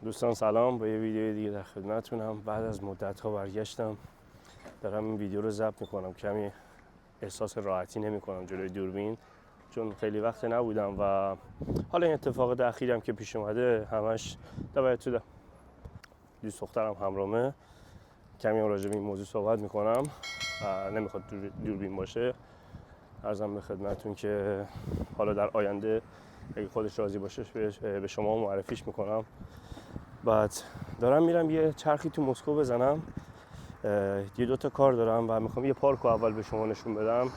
دوستان سلام، با یه ویدیو دیگه در خدمتتونم. بعد از مدت‌ها برگشتم دارم این ویدیو رو ضبط میکنم. کمی احساس راحتی نمیکنم جلوی دوربین چون خیلی وقت نبودم و حالا این اتفاق اخیرم که پیش اومده همش دوایت دوست دخترم همراهمه. کمی راجع به این موضوع صحبت میکنم و نمیخواد دوربین باشه. عرضم به خدمتتون که حالا در آینده اگه خودش راضی باشه به شما معرفیش میکنم. بعد دارم میرم یه چرخی تو مسکو بزنم. یه دوتا کار دارم و میخوام یه پارک رو اول به شما نشون بدم.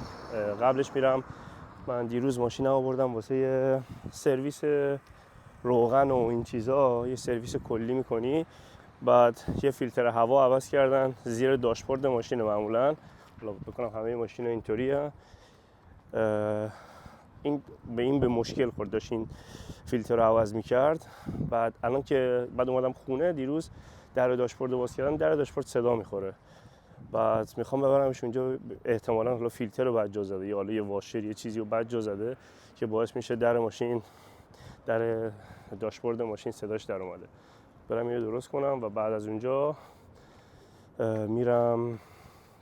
قبلش میرم، من دیروز ماشین آوردم واسه یه سرویس روغن و این چیزا، یه سرویس کلی میکنی. بعد یه فیلتر هوا عوض کردن زیر داشبورد ماشین. معمولا حالا بکنم همه ماشین اینطوریه. این به مشکل خورد، داشت این فیلتر رو عوض میکرد. بعد الان که بعد اومدم خونه دیروز در داشبورد باز کردم، در داشبورد صدا میخوره. بعد میخوام ببرمش اونجا، احتمالاً حالا فیلتر رو بعد جا زده یا حالا یه واشر یه چیزی رو بعد جا زده که باعث میشه در ماشین، در داشبورد ماشین صداش در اومده. برم اینو درست کنم و بعد از اونجا میرم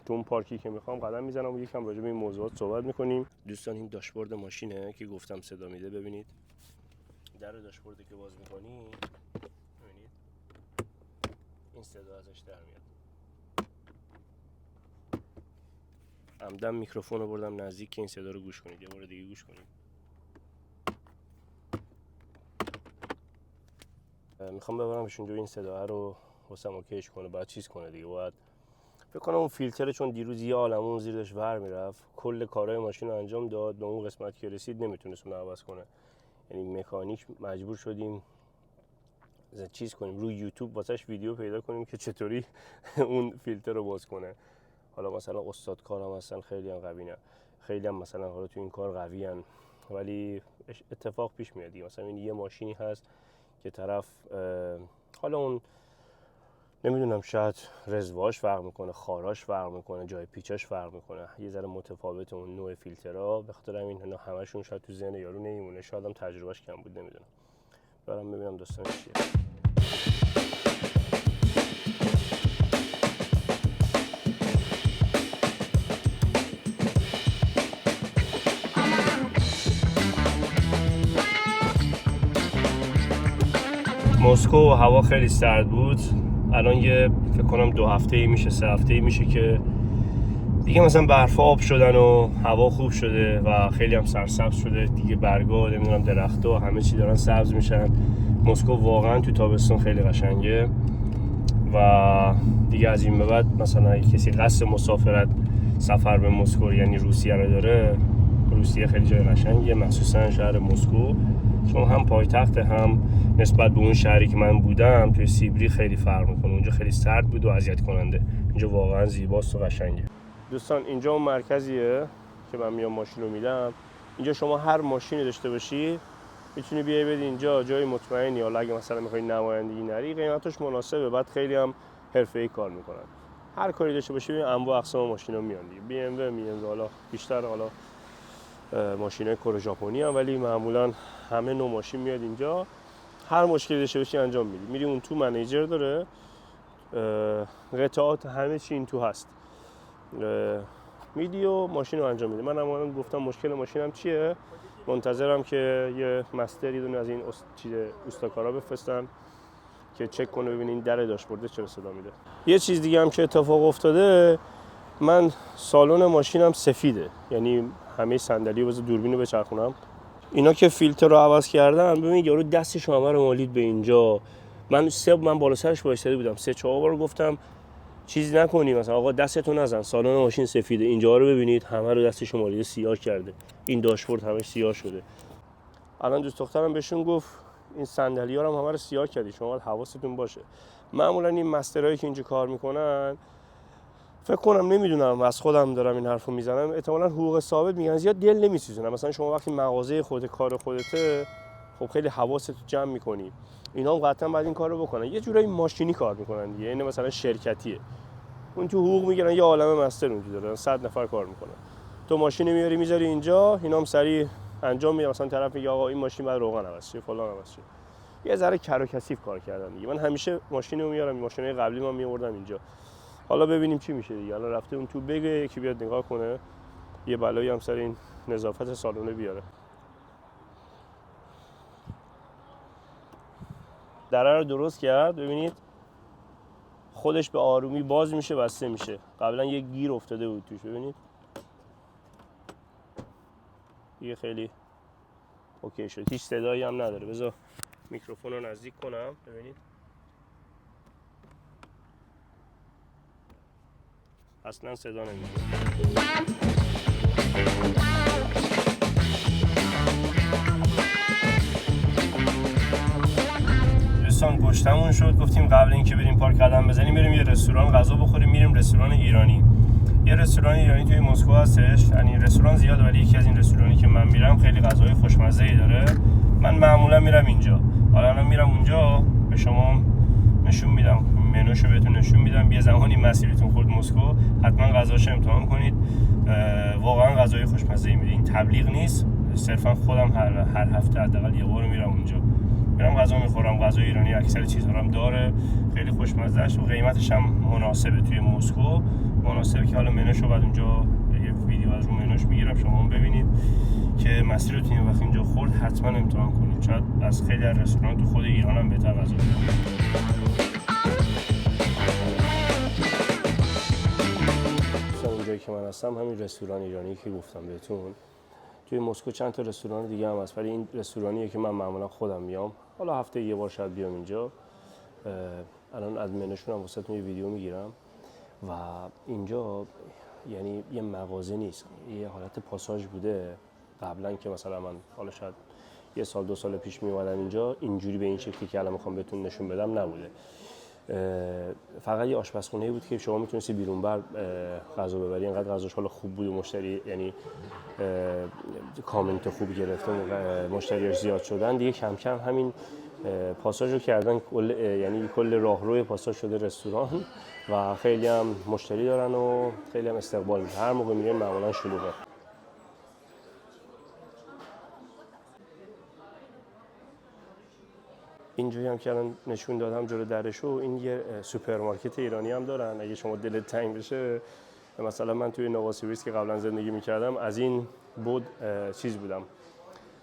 تو اون پارکی که میخوام قدم میزنم و یکم راجع به این موضوعات صحبت میکنیم. دوستان این داشبورد ماشینه که گفتم صدا میده. ببینید در داشبوردی که باز میکنی ببینید این صدا ازش در میاد. عمدن میکروفون رو بردم نزدیک که این صدا رو گوش کنید. یه بار دیگه گوش کنید. میخوام ببرمش اونجا این صدا رو واسم اوکیش کنه، بعد چیز کنه دیگه. باید فکر کنم اون فیلتر، چون دیروز یه عالمون زیرش ور میرفت، کل کارهای ماشین رو انجام داد، به اون قسمت که رسید نمیتونست اون عوض کنه. یعنی مکانیک مجبور شدیم چیز کنیم، روی یوتیوب واسش ویدیو پیدا کنیم که چطوری اون فیلتر رو باز کنه. حالا مثلا استاد کارم هستن، خیلی هم قوی نه، خیلی هم مثلا حالا تو این کار قوی هن، ولی اتفاق پیش میاد. مثلا این یه ماشینی هست که طرف حالا اون نمیدونم شاید رزواش فرق میکنه، خاراش فرق میکنه، جای پیچاش فرق میکنه، یه ذره متفاوت اون نوع فیلترها. به خاطر همین همشون شاید تو ذهن یارو نمیمونه، شاید هم تجربهش کم بود، نمیدونم. برام ببینم داستان چیه. مسکو هوا خیلی سرد بود. الان یه فکر کنم 2 هفته میشه، 3 هفته میشه که دیگه مثلا برفا آب شدن و هوا خوب شده و خیلی هم سرسبز شده دیگه. برگا نمیدونم درخت‌ها همه چی دارن سبز میشن. مسکو واقعا تو تابستون خیلی قشنگه و دیگه از این به بعد مثلا اگه کسی قصد مسافرت سفر به مسکو یعنی روسیه رو داره، روسیه خیلی جای قشنگیه، مخصوصا شهر مسکو، چون هم پایتخت هم نسبت به اون شهری که من بودم توی سیبری خیلی فرق میکنه. اونجا خیلی سرد بود و اذیت کننده، اینجا واقعا زیباست و قشنگه. دوستان اینجا اون مرکزیه که من میام ماشین رو میدم. اینجا شما هر ماشینی داشته باشی میتونی بیای بدی اینجا، جای مطمئنی. حالا اگه مثلا میخوای نمایندگی نری، قیمتش مناسبه، بعد خیلی هم حرفه‌ای کار میکنن. هر کاری داشته باشی ببین انواع اقسام ماشینا میان دیگه. بی ام دبلیو حالا بیشتر حالا ماشینای کره ژاپنی هم، ولی معمولا همه نوع ماشین میاد اینجا. هر مشکلی داشته باشی انجام میدی. میری اون تو منیجر داره، قطعات همه چی این تو هست، میدی و ماشین رو انجام میدی. من هم گفتم مشکل ماشینم چیه، منتظرم که یه مستر یه دونه از این چیز اوستاکارا بفرستن که چک کنه ببینین در داشبورد چرا صدا میده. یه چیز دیگه هم که اتفاق افتاده، من سالن ماشینم سفیده، یعنی همه صندلی رو واسه دوربین رو بچرخونم. اینا که فیلتر رو عوض کردن، ببین یارو دستش همه رو مالید به اینجا. من بالا سرش وایساده بودم، 3-4 بار گفتم چیزی نکنی، مثلا آقا دستتو نزن، سالن ماشین سفیده. اینجا رو ببینید همه رو دستش مالیده سیاه کرده، این داشبورد همه سیاه شده. الان دوست دخترم بهشون گفت این صندلی‌ها رو هم همه رو سیاه کردی، شما باید حواستون باشه. معمولا این مسترایی که اینجا کار میکنن، فکر کنم، نمیدونم، از خودم دارم این حرفو میزنم، احتمالاً حقوق ثابت میگن، زیاد دل نمیسوزونن. مثلا شما وقتی مغازه خودت کار خودته، خب خیلی حواست جمع میکنی. اینا هم قطعا بعد این کارو بکنن. یه جورایی ماشینی کار میکنن دیگه، یعنی مثلا شرکتیه، اون تو حقوق میگیرن، یه عالمه مستر اونجا دارن، 100 نفر کار میکنن. تو ماشین میاری میذاری اینجا، اینا هم سریع انجام میدن. مثلا طرف میگه آقا این ماشین بعد روغن عوض شه، فلان عوض شه. یه ذره کر و کثیف کار کردم دیگه. من همیشه ماشینو میارم، ماشینای قبلی من میآوردم اینجا. حالا ببینیم چی میشه دیگه. حالا رفته اون تو بگه یکی بیاد نگاه کنه، یه بلایی هم سر این نظافت سالن بیاره. دره رو درست کرد، ببینید خودش به آرومی باز میشه بسته میشه. قبلا یه گیر افتاده بود توش، ببینید دیگه خیلی اوکی شد، هیچ صدایی هم نداره. بذار میکروفون رو نزدیک کنم ببینید. اصلا صدا نمیده. دوستان گشتمون شد، گفتیم قبل اینکه بریم پارک قدم بزنیم بریم یه رستوران غذا بخوریم. میریم رستوران ایرانی. یه رستوران ایرانی توی مسکو هستش، یعنی رستوران زیاد ولی یکی از این رستورانی که من میرم خیلی غذای خوشمزه‌ای داره. من معمولا میرم اینجا. حالا الان میرم اونجا به شما نشون میدم، منوشو بهتون نشون میدم. یه زمانی مسیرتون خورد مسکو حتما غذاشو امتحان کنید، واقعا غذای خوشمزه‌ای میده. این تبلیغ نیست، صرفا خودم هر هفته حداقل یه بار میرم اونجا، میرم غذا میخورم. غذای ایرانی اکثر چیزها هم داره، خیلی خوشمزه است و قیمتش هم مناسبه. توی مسکو مناسبه که حالا منوشو بعد اونجا یه ویدیو از رو منوش میگیرم شما هم ببینید که مسیرتون وقتی اینجا خورد حتما امتحان کنید. شاید از خیلی از رستوران تو خود ایران هم بهتر غذا میده. اینجایی که من هستم همین رستوران ایرانی که گفتم بهتون. توی مسکو چند تا رستوران دیگه هم هست ولی این رستورانیه که من معمولا خودم میام. حالا هفته یه بار شاید بیام اینجا. الان از منوشون هم واسهتون یه ویدیو میگیرم. و اینجا یعنی یه مغازه نیست، یه حالت پاساژ بوده قبلا که مثلا من حالا شاید یه سال دو سال پیش میومدم اینجا اینجوری به این شکلی که الان میخوام بهتون نشون بدم نبوده. فقط یه آشپزخونه بود که شما میتونستی بیرون بر غذا ببری. اینقدر غذاش حالا خوب بود و مشتری یعنی کامنت خوب گرفته و مشتریاش زیاد شدن دیگه. کم کم همین پاساژ رو کردن یعنی کل راهروی پاساژ شده رستوران و خیلی هم مشتری دارن و خیلی هم استقبال میشه. هر موقع میریم معمولا شلوغه. اینجایی هم که الان نشون دادم جلو درشو، این یه سوپرمارکت ایرانی هم دارن. اگه شما دلت تنگ بشه، مثلا من توی نوواسیبیرسک که قبلا زندگی میکردم از این بود چیز بودم،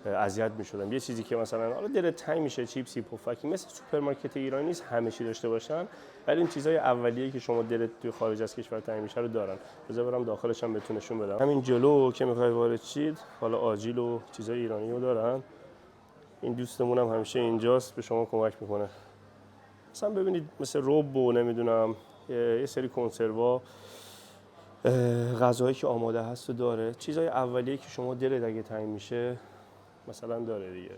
اذیت میشدم. یه چیزی که مثلا حالا دلت تنگ میشه، چیپسی پفکی، مثل سوپرمارکت ایرانی نیست همه چی داشته باشن، ولی این چیزای اولیه‌ای که شما دلت توی خارج از کشور تنگ میشه رو دارن. بذار برم داخلش هم بهتون نشون بدم. همین جلو که میخوای وارد شید، حالا آجیل و چیزای ایرانی رو دارن. این دوستمون هم همیشه اینجاست، به شما کمک میکنه. مثلا ببینید مثل رب و نمیدونم یه سری کنسروا، غذاهایی که آماده هست و داره. چیزای اولیه‌ای که شما دلت اگه تنگ میشه مثلا داره دیگه،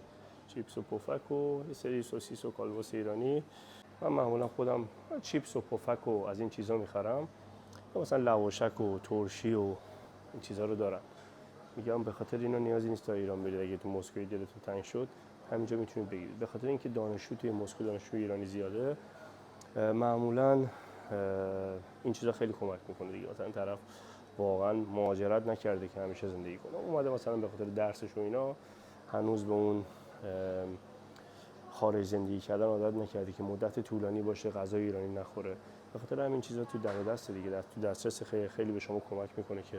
چیپس و پفک و یه سری سوسیس و کالباس ایرانی. من معمولا خودم چیپس و پفک و از این چیزا میخرم، مثلا لواشک و ترشی و این چیزا رو دارم. میگم به خاطر اینا نیازی نیست تا ایران برید. اگه تو مسکو دلتون تنگ شد همینجا میتونید بگیرید. به خاطر اینکه دانشجو توی مسکو دانشجو ایرانی زیاده، معمولا این چیزا خیلی کمک میکنه دیگه. مثلا طرف واقعا مهاجرت نکرده که همیشه زندگی کنه، اومده مثلا به خاطر درسش و اینا هنوز به اون خارج زندگی کردن عادت نکرده که مدت طولانی باشه غذای ایرانی نخوره. به خاطر همین چیزا تو دم دست دیگه، تو دسترس خیلی به شما کمک میکنه که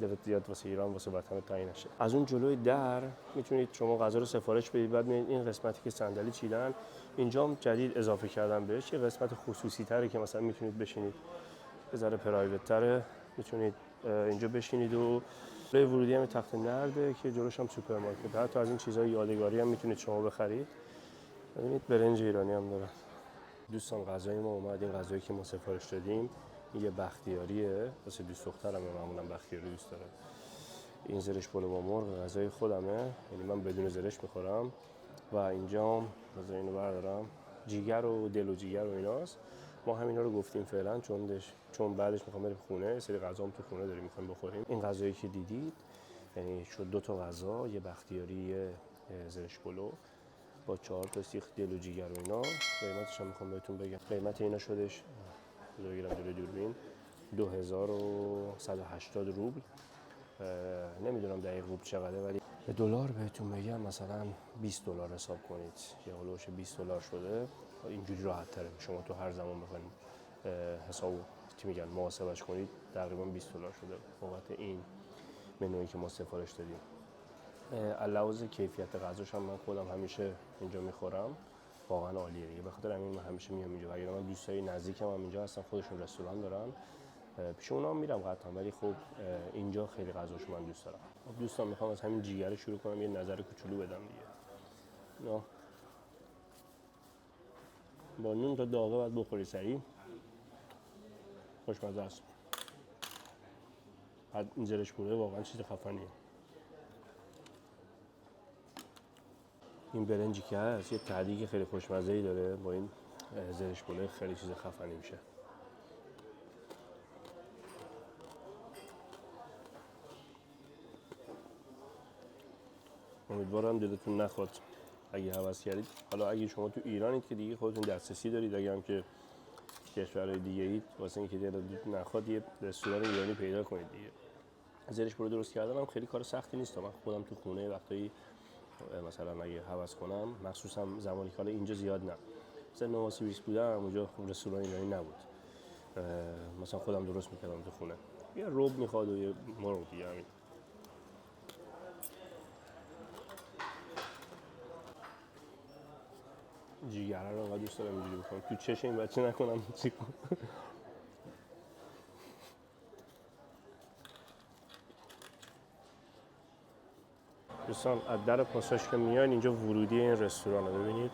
دلت زیاد واسه ایران واسه وطن تعیین نشه. از اون جلوی در میتونید شما غذا رو سفارش بدید. بعد میبینید این قسمتی که صندلی چیدن اینجا هم جدید اضافه کردن بهش، یه قسمت خصوصی تره که مثلا میتونید بشینید، یه ذره پرایوت تره، میتونید اینجا بشینید. و جلوی ورودی هم تخت نرده که جلوش هم سوپرمارکت. حتی از این چیزای یادگاری هم میتونید شما بخرید. ببینید برنج ایرانی هم داره. دوستان غذای ما اومد. این غذایی که ما سفارش دادیم یه بختیاریه واسه دوست دخترمه، معمولا بختیاری دوست داره. این زرش پلو با مرغ غذای خودمه، یعنی من بدون زرش میخورم. و اینجا مثلا اینو بردارم، جیگر و دل و جیگر و ایناست. ما همینا رو گفتیم فعلا چون بعدش میخوام بریم خونه، سری غذام تو خونه داریم میخوایم بخوریم. این غذایی که دیدید یعنی شد 2 تا غذا، یه بختیاری، یه زرش پلو با 4 تا سیخ دل و جیگر و اینا. قیمتش هم میخوام بهتون بگم. قیمت اینا شدش بگیرم جلوی دوربین 2180 روبل. نمیدونم دقیق روبل چقدره ولی به دلار بهتون بگم مثلا $20 حساب کنید، یا هولوش $20 شده. اینجوری راحت تره. شما تو هر زمان بخواید حساب میگن محاسبش کنید تقریبا $20 شده بابت این منویی که ما سفارش دادیم. علاوه کیفیت غذاش هم من خودم همیشه اینجا میخورم، واقعا عالیه دیگه. به خاطر همین من همیشه میام اینجا. اگر من دوستای نزدیکم هم اینجا هستن، خودشون رستوران دارن، پیش اونا میرم قطعا، ولی خب اینجا خیلی غذاشو من دوست دارم. دوستان میخوام از همین جیگر شروع کنم، یه نظر کوچولو بدم دیگه. نه با نون تا داغه باید بخوری سریع، خوشمزه است. بعد این زرش پلو واقعا چیز خفنیه. این برنجی که هست یه تهدیگ خیلی خوشمزه‌ای داره، با این زرش پلو خیلی چیز خفنی میشه. امیدوارم دلتون نخواد اگه هوس کردید. حالا اگه شما تو ایرانید که دیگه خودتون دسترسی دارید، اگه هم که کشورهای دیگه اید، واسه اینکه دلتون نخواد یه رستوران ایرانی پیدا کنید دیگه. زرش پلو درست کردن هم خیلی کار سختی نیست. من خودم تو خونه وقتایی مثلا اگه هوس کنم، مخصوصا زمانی که حالا اینجا زیاد نه، مثلا نواسیبیس بودم اونجا رستوران ایرانی نبود، مثلا خودم درست میکردم تو خونه. یه رب میخواد و یه مرغ دیگه همین. جیگره رو انقدر دوست دارم اینجوری بکنم تو چش این بچه نکنم چی کنم. دوستان از در پاساژ که میان اینجا ورودی این رستوران رو ببینید،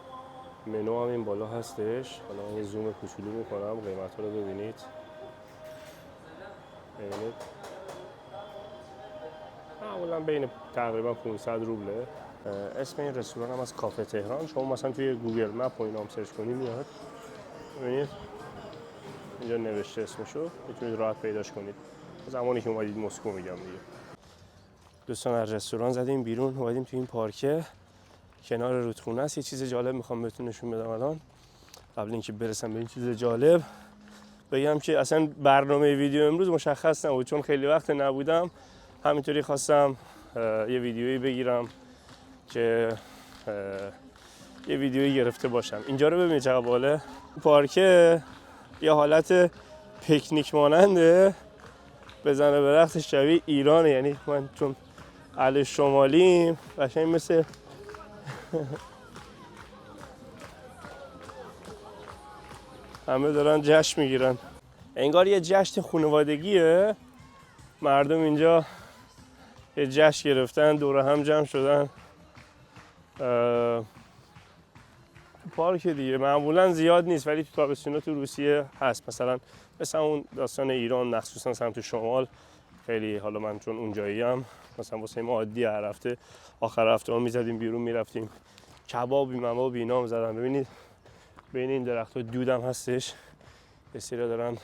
منو هم این بالا هستش. حالا من یه زوم کوچولو میکنم قیمت ها رو ببینید. معمولا بین تقریبا 500 روبله. اسم این رستوران هم از کافه تهران. شما مثلا توی گوگل مپ و اینا هم سرچ کنید میاد، ببینید اینجا نوشته اسمشو، میتونید راحت پیداش کنید. زمانی که اومدید مسکو میگم دیگه. دوستان از رستوران زدیم بیرون، اومدیم تو این پارکه کنار رودخونه است. یه چیز جالب میخوام بهتون نشون بدم الان. قبل اینکه برسم به این چیز جالب بگم که اصلا برنامه ویدیو امروز مشخص نبود، چون خیلی وقت نبودم. همینطوری خواستم یه ویدیویی بگیرم که یه ویدیویی گرفته باشم. اینجا رو ببینید چقدر باله. پارکه یه حالت پیکنیک ماننده، بزنه به رختش شبیه ایرانه. یعنی من چون اهل شمالیم قشنگ مثل همه دارن جشن میگیرن، انگار یه جشن خانوادگیه. مردم اینجا یه جشن گرفتن، دور هم جمع شدن. پارک دیگه معمولا زیاد نیست، ولی تو تابستونا تو روسیه هست. مثلا اون داستان ایران، مخصوصا سمت شمال خیلی. حالا من چون اونجاییم، مثلا واسه ما عادی هر هفته آخر هفته ها میزدیم بیرون میرفتیم کبابی مبابی اینا میزدن. ببینید بین این درخت‌ها دودم هستش، یه سری دارن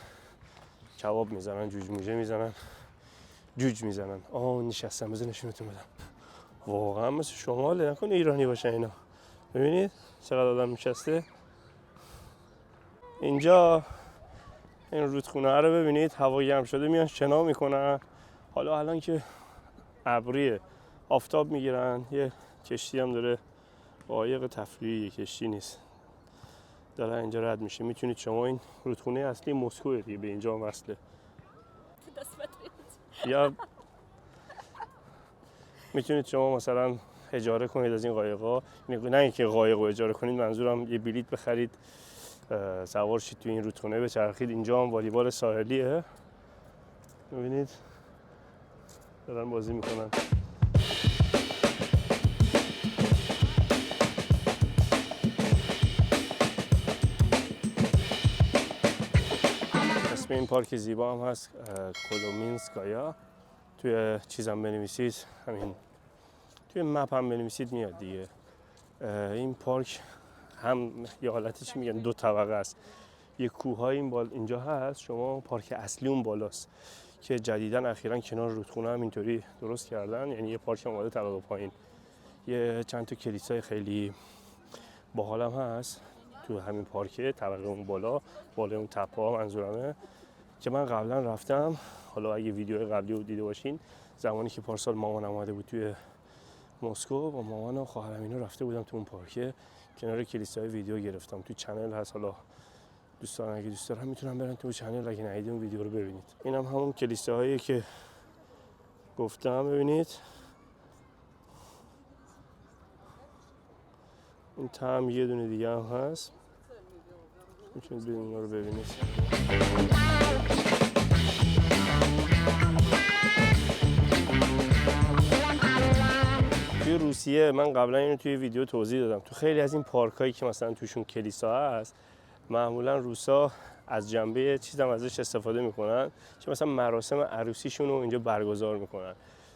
کباب میزنن، جوج موجه میزنن، جوج میزنن. نشستم، بذار نشونتون بدم. واقعا مثل شماله، نکنه ایرانی باشه اینا. ببینید چقدر آدم نشسته اینجا. این رودخونه رو ببینید، هوا گرم شده میان شنا میکنن. حالا الان که ابریه آفتاب میگیرن. یه کشتی هم داره، قایق تفریحی، کشتی نیست، داره اینجا رد میشه. میتونید شما، این رودخونه اصلی مسکو دیگه، به اینجا وصله. یا میتونید شما مثلا اجاره کنید از این قایق‌ها، نه اینکه قایق رو اجاره کنید، منظورم یه بلیت بخرید سوار شید تو این رودخونه بچرخید. اینجا هم والیبال ساحلیه، ببینید دارن بازی میکنن. اسم این پارک زیبا هم هست کولومینسکایا. توی چیزم بنویسید، همین توی مپ هم بنویسید میاد دیگه. این پارک هم یه حالتی چی میگن، 2 طبقه است. یه کوه‌های اینجا هست. شما پارک اصلی اون بالاست که جدیداً اخیراً کنار رودخونه هم اینطوری درست کردن. یعنی یه پارک اومده طبقه پایین. یه چند تا کلیسای خیلی باحال هم هست تو همین پارک طبقه اون بالا اون تپه‌ها منظورمه، که من قبلا رفتم. حالا اگه ویدیو قبلی رو دیده باشین، زمانی که پارسال مامان اومده بود توی مسکو با مامان و خواهرم اینا رفته بودم تو اون پارک کنار کلیسای ویدیو گرفتم. تو چنل هست، حالا دوستان اگه دوست دارن میتونن برن تو چنل، اگه ندیدین اون ویدیو رو ببینید. اینم همون کلیساهایی که گفتم، ببینید این هم یه دونه دیگه هم هست، میتونید برین اینا رو ببینید. توی روسیه من قبلا اینو توی ویدیو توضیح دادم، تو خیلی از این پارکایی که مثلا توشون کلیسا هست، معمولا روسا از جنبه چیزام ازش استفاده میکنن که مثلا مراسم عروسیشون رو اینجا برگزار میکنن.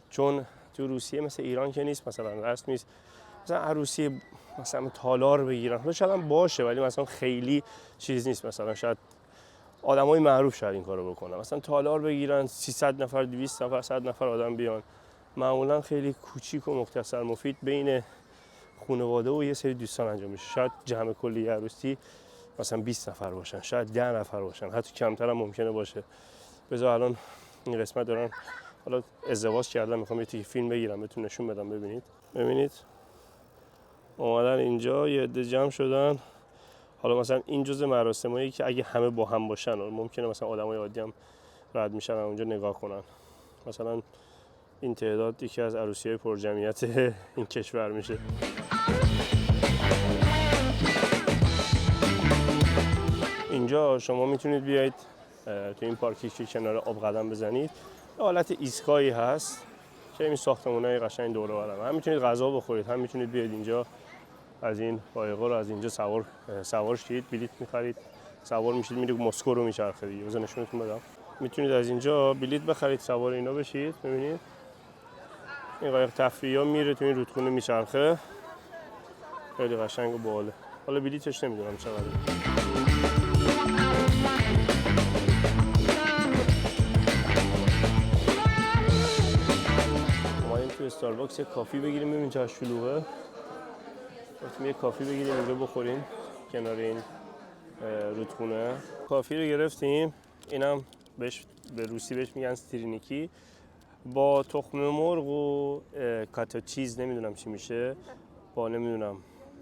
چون تو روسیه مثل ایران که نیست، مثلا رسم نیست مثلا عروسی مثلا تالار بگیرن، حالا شاید هم باشه ولی مثلا خیلی چیز نیست، مثلا شاید آدمای معروف شاید این کارو بکنن، مثلا تالار بگیرن 300 نفر 200 نفر 100 نفر آدم بیان. معمولا خیلی کوچیک و مختصر مفید بین خانواده و یه سری دوستان انجام میشه. شاید جمع کلی عروسی مثلا 20 نفر باشن، شاید 10 نفر باشن، حتی کمتر هم ممکنه باشه. بذار الان این قسمت دارن حالا ازدواج کردن، میخوام یه تیکه فیلم بگیرم بهتون نشون بدم. ببینید اومدن اینجا یه عده جمع شدن. حالا مثلا این جزء مراسمایی که اگه همه با هم باشن ممکنه مثلا آدمای عادی هم رد میشن اونجا نگاه کنن. مثلا این تعداد یکی از عروسی‌های پرجمعیت این کشور میشه. اینجا شما میتونید بیاید تو این پارکی که کنار آب قدم بزنید، یه حالت ایستگاهی هست که این ساختمان‌های قشنگ دور و برم. هم میتونید غذا بخورید، هم میتونید بیاید اینجا از این قایق‌ها رو از اینجا سوار شید، بلیط می‌خرید، سوار میشید میرید مسکو رو میچرخه دیگه. بذار نشونتون بدم. میتونید از اینجا بلیط بخرید، سوار اینا بشید. ببینید این قایق تفریحی میره تو این رودخونه میچرخه، خیلی قشنگ و باحاله. حالا بلیطش نمیدونم چقدره. اومدیم تو استارباکس یه کافی بگیریم، ببین چقدر شلوغه. گفتیم یه کافی بگیریم اینجا بخوریم کنار این رودخونه. کافی رو گرفتیم، اینم به روسی بهش میگن سترینیکی، با تخم مرغ و کاتا چیز نمیدونم چی میشه، با نمیدونم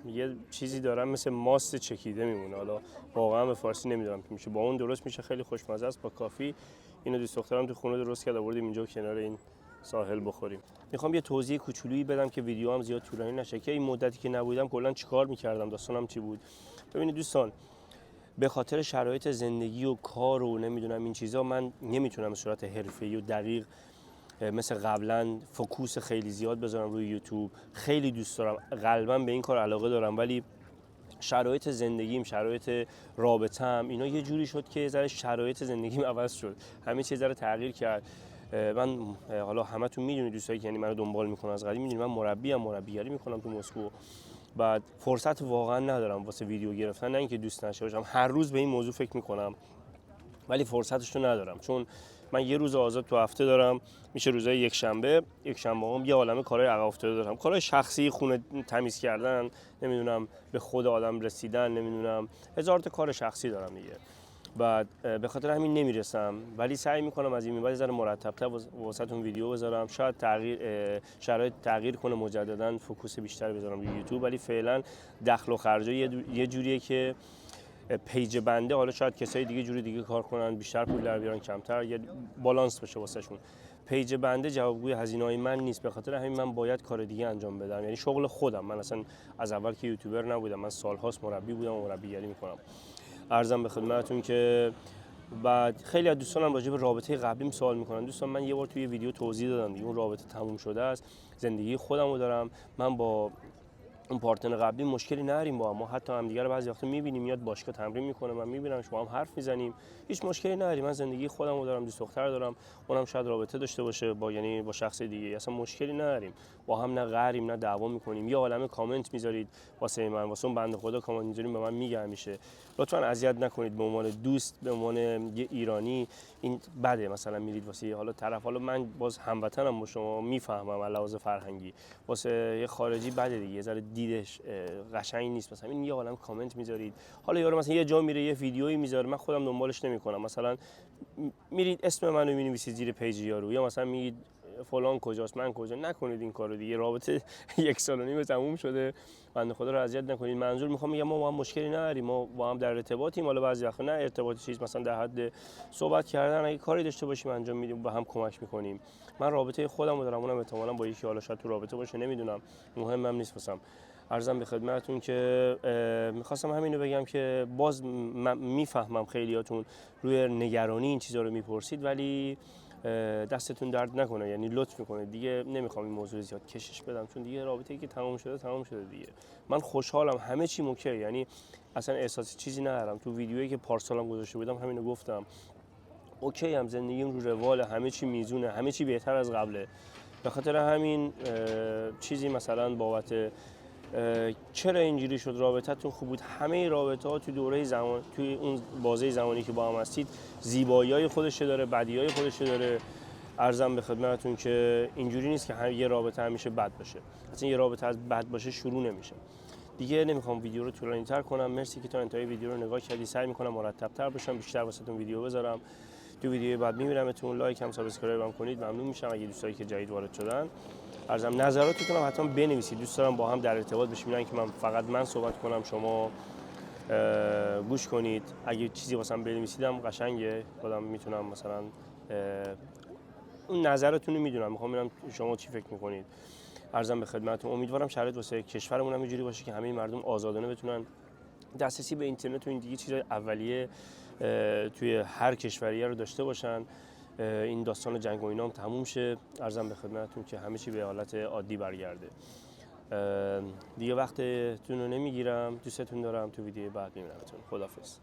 یه چیزی دارم مثل ماست چکیده میمونه، حالا واقعا به فارسی نمیدونم چی میشه، با اون درست میشه، خیلی خوشمزه است با کافی. اینو دوست دخترم تو خونه درست کرد، آوردیم اینجا کنار این ساحل بخوریم. میخوام یه توضیح کوچولویی بدم که ویدیو هم زیاد طولانی نشه که این مدتی که نبودم کلا چیکار میکردم، داستانم چی بود. ببینید دوستان، به خاطر شرایط زندگی و کار و نمیدونم این چیزا من نمیتونم به صورت حرفه‌ای و دقیق مثل قبلا فوکوس خیلی زیاد بذارم روی یوتیوب. خیلی دوست دارم، قلبا به این کار علاقه دارم، ولی شرایط زندگیم، شرایط رابطه‌ام، اینا یه جوری شد که ذره شرایط زندگیم عوض شد، همه چیز ذره تغییر کرد. من حالا همتون میدونید دوستایی که یعنی منو دنبال میکنن از قدیم میدونید من مربیگری میکنم تو مسکو. بعد فرصت واقعا ندارم واسه ویدیو گرفتن، نه اینکه دوست نشه باشم، هر روز به این موضوع فکر میکنم ولی فرصتش رو ندارم، چون من یه روز آزاد تو هفته دارم، میشه روزای یک شنبه هم یه عالمه کارهای عقب افتاده دارم، کارهای شخصی، خونه تمیز کردن، نمیدونم به خود آدم رسیدن، نمیدونم هزار تا کار شخصی دارم دیگه. بعد به خاطر همین نمیرسم، ولی سعی میکنم از این به بعد ذره مرتب‌تر واسهتون ویدیو بذارم. شاید شرایط تغییر کنه، مجددا فوکوس بیشتر بذارم روی یوتیوب، ولی فعلا دخل و خرجا یه جوریه که پیج بنده، حالا شاید کسای دیگه جوری دیگه کار کنن، بیشتر پول در بیارن کمتر، یه بالانس بشه واسهشون. پیج بنده جوابگوی هزینه‌های من نیست، به خاطر همین من باید کار دیگه انجام بدم، یعنی شغل خودم. من اصلا از اول که یوتیوبر نبودم، من سال‌هاست مربی بودم و مربیگری میکنم. عرضم به خدمتتون که بعد خیلی از دوستانم راجع به رابطه قبلیم سوال میکنن. دوستان من یه بار توی ویدیو توضیح دادم دیگه، اون رابطه تموم شده است، زندگی خودمو دارم. من با اون پارتنر قبلی مشکلی نداریم با هم، ما حتی همدیگه رو بعضی وقتا میبینیم، میاد باشگاه تمرین میکنه، من میبینم، شما هم حرف میزنیم، هیچ مشکلی نداریم. من زندگی خودمو دارم، دوست دختر دارم، اونم شاید رابطه داشته باشه با یعنی با شخص دیگه، اصلا مشکلی نداریم با هم، نه قهریم نه دعوا میکنیم. یه عالمه کامنت میذارید واسه من، واسه اون بنده خدا کامنت میذارید، به من میگه همیشه لطفاً اذیت نکنید، به عنوان دوست، به عنوان یه ایرانی این بده مثلا میرید واسه حالا طرف، حالا من باز هموطنم با شما، میفهمم علاوه فرهنگی، واسه یه خارجی بده دیگه، یه ذره دیدش قشنگ نیست. مثلا این یه عالم کامنت میذارید، حالا یارو مثلا یه جا میره یه ویدیویی میذاره، من خودم دنبالش نمیکنم، مثلا میرید اسم منو مینویسید زیر پیج یارو، یا مثلا میگید فلان کجاست من کجا. نکنید این کارو دیگه. رابطه 1 سال و نیم تموم شده، بنده خدا رو اذیت نکنید. منظور میخوام بگم ما با هم مشکلی نداریم، ما با هم در ارتباطیم. حالا بعضی وقتا نه ارتباط چیز، مثلا در حد صحبت کردن، اگه کاری داشته باشیم انجام میدیم، با هم کمک میکنیم. من رابطه خودم رو دارم، اونم احتمالاً با یکی حالا شاید تو رابطه باشه، نمیدونم، مهمم نیست واسم. عرضم به خدمتتون که میخواستم همینو بگم که باز میفهمم خیلیاتون روی نگرانی این چیزا رو میپرسید، ولی دستتون درد نکنه، یعنی لطف میکنه دیگه. نمیخوام این موضوع زیاد کشش بدم، چون دیگه رابطه‌ای که تمام شده دیگه. من خوشحالم، همه چی اوکی، یعنی اصلا احساس چیزی ندارم. تو ویدیویی که پارسالم گذاشته بودم همینو گفتم، اوکی هم، زندگیم رو رواله، همه چی میزونه، همه چی بهتر از قبله. به خاطر همین چیزی مثلا بابت چرا اینجوری شد رابطتون خوب بود، همه رابطه ها تو دوره زمان، توی اون بازه زمانی که با هم هستید زیبایی‌های خودش داره، بدی‌های خودش داره. عرضم به خدمتتون که اینجوری نیست که یه رابطه همیشه بد باشه. اصلا یه رابطه از بد باشه شروع نمیشه. دیگه نمیخوام ویدیو رو طولانی‌تر کنم. مرسی که تا انتهای ویدیو رو نگاه کردی. سعی میکنم مرتب‌تر باشم، بیشتر واسهتون ویدیو بذارم. تو ویدیوی بعد میبینمتون. لایک هم سابسکرایب هم کنید، ممنون میشم. اگه دوستایی که جدید وارد شدن، عرضم نظراتتون هم حتما بنویسید. دوست دارم با هم در ارتباط بشیم، نه اینکه من فقط صحبت کنم شما گوش کنید. اگه چیزی واسم بنویسیدم قشنگه، خودم میتونم مثلا اون نظرتون رو میدونم، میخوام ببینم شما چی فکر میکنید. عرضم به خدمتتون امیدوارم شرایط واسه کشورمون هم اینجوری باشه که همه مردم آزادانه بتونن دسترسی به اینترنت و این دیگه چیزای اولیه توی هر کشوریه رو داشته باشن. این داستان جنگ و اینا هم تموم شه. عرضم به خدمتتون که همه چی به حالت عادی برگرده. دیگه وقتتون رو نمیگیرم، دوستتون دارم. تو ویدیو بعد میبینمتون. خداحافظ.